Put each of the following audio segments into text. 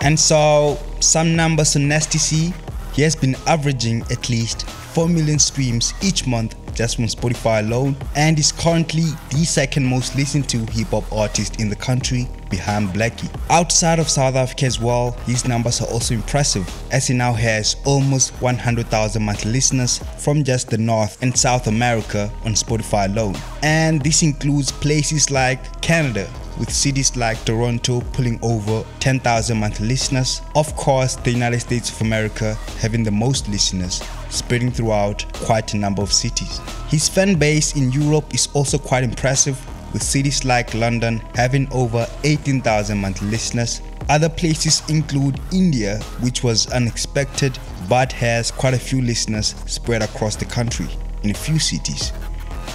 And so, some numbers on Nasty C, he has been averaging at least 4 million streams each month just from Spotify alone, and is currently the second most listened to hip-hop artist in the country behind Blackie. Outside of South Africa as well, his numbers are also impressive, as he now has almost 100,000 monthly listeners from just the North and South America on Spotify alone. And this includes places like Canada, with cities like Toronto pulling over 10,000 monthly listeners. Of course, the United States of America having the most listeners, spreading throughout quite a number of cities. His fan base in Europe is also quite impressive, with cities like London having over 18,000 monthly listeners. Other places include India, which was unexpected but has quite a few listeners spread across the country in a few cities,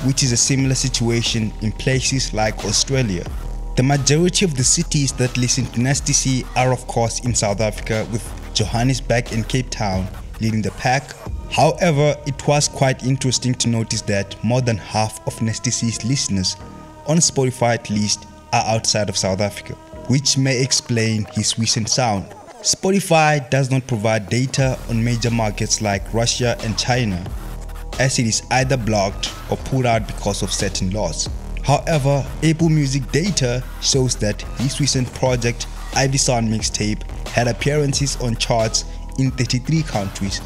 which is a similar situation in places like Australia. The majority of the cities that listen to Nasty C are of course in South Africa, with Johannesburg and Cape Town leading the pack. However, it was quite interesting to notice that more than half of Nasty C's listeners, on Spotify at least, are outside of South Africa, which may explain his recent sound. Spotify does not provide data on major markets like Russia and China, as it is either blocked or pulled out because of certain laws. However, Apple Music data shows that his recent project, Ivyson Mixtape, had appearances on charts in 33 countries,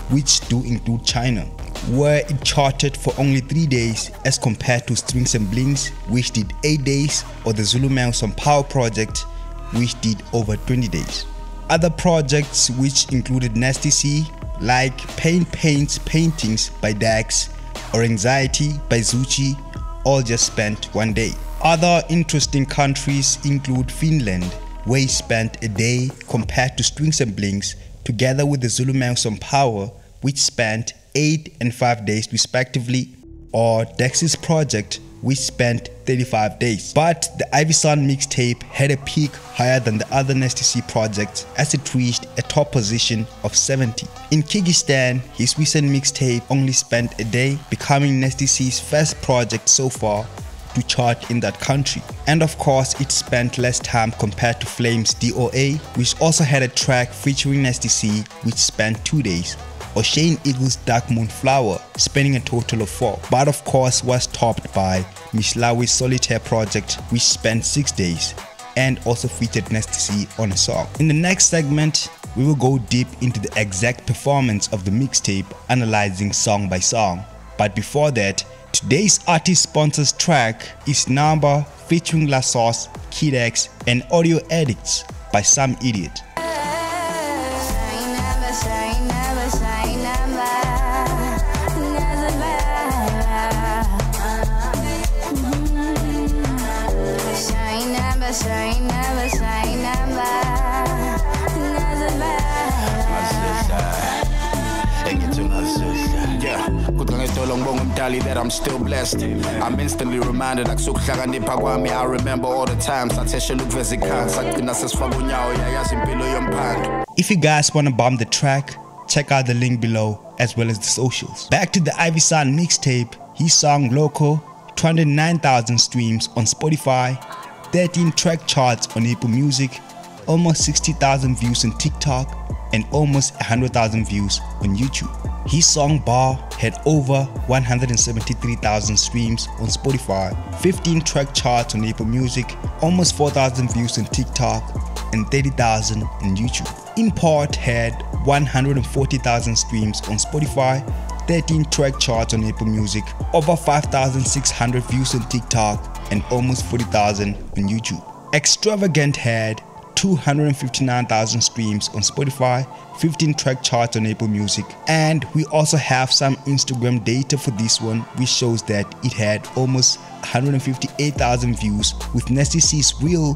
which do include China, where it charted for only 3 days as compared to Strings and Blings, which did 8 days, or the Zulu Some Power project, which did over 20 days. Other projects which included Nasty C, like Paint Paints Paintings by Dax or Anxiety by Zuchi, all just spent 1 day. Other interesting countries include Finland, where he spent a day, compared to Strings and Blings, together with the Zulu Some Power, which spent 8 and 5 days respectively, or Dex's project, which spent 35 days. But the Ivyson Mixtape had a peak higher than the other Nasty C projects, as it reached a top position of 70. In Kyrgyzstan, his recent mixtape only spent a day, becoming Nasty C's first project so far to chart in that country. And of course, it spent less time compared to Flame's DOA, which also had a track featuring Nasty C, which spent 2 days, or Shane Eagle's Dark Moon Flower, spending a total of 4, but of course was topped by Mishlawi's Solitaire project, which spent 6 days and also featured Nasty C on a song. In the next segment, we will go deep into the exact performance of the mixtape, analyzing song by song. But before that, today's artist sponsors track is Namba featuring LaSauce, Kid X, and Audio Addicts by Some Idiot. That I'm still blessed. I'm instantly reminded I remember all the times. If you guys want to bump the track, check out the link below as well as the socials. Back to the Ivyson Mixtape, his song Loco, 209,000 streams on Spotify, 13 track charts on Apple Music, almost 60,000 views on TikTok, and almost 100,000 views on YouTube. His song Bar had over 173,000 streams on Spotify, 15 track charts on Apple Music, almost 4,000 views on TikTok, and 30,000 on YouTube. Import had 140,000 streams on Spotify, 13 track charts on Apple Music, over 5,600 views on TikTok, and almost 40,000 on YouTube. Extravagant had 259,000 streams on Spotify, 15 track charts on Apple Music, and we also have some Instagram data for this one, which shows that it had almost 158,000 views, with Nasty C's Reel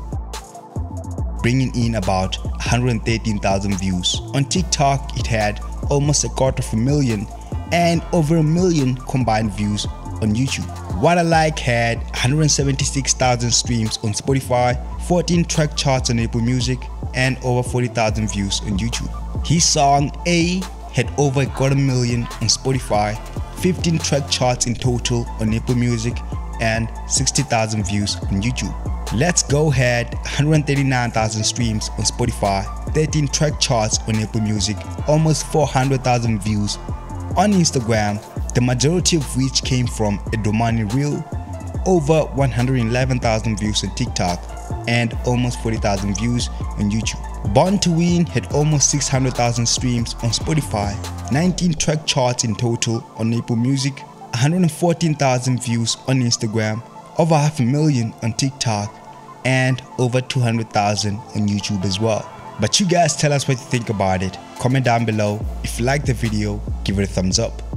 bringing in about 113,000 views. On TikTok, it had almost 250,000 and over 1 million combined views on YouTube. What I Like had 176,000 streams on Spotify, 14 track charts on Apple Music, and over 40,000 views on YouTube. His song A had over 250,000 on Spotify, 15 track charts in total on Apple Music, and 60,000 views on YouTube. Let's Go had 139,000 streams on Spotify, 13 track charts on Apple Music, almost 400,000 views on Instagram, the majority of which came from a Domani Reel, over 111,000 views on TikTok, and almost 40,000 views on YouTube. Born to Win had almost 600,000 streams on Spotify, 19 track charts in total on Apple Music, 114,000 views on Instagram, over 500,000 on TikTok, and over 200,000 on YouTube as well. But you guys tell us what you think about it. Comment down below. If you like the video, give it a thumbs up.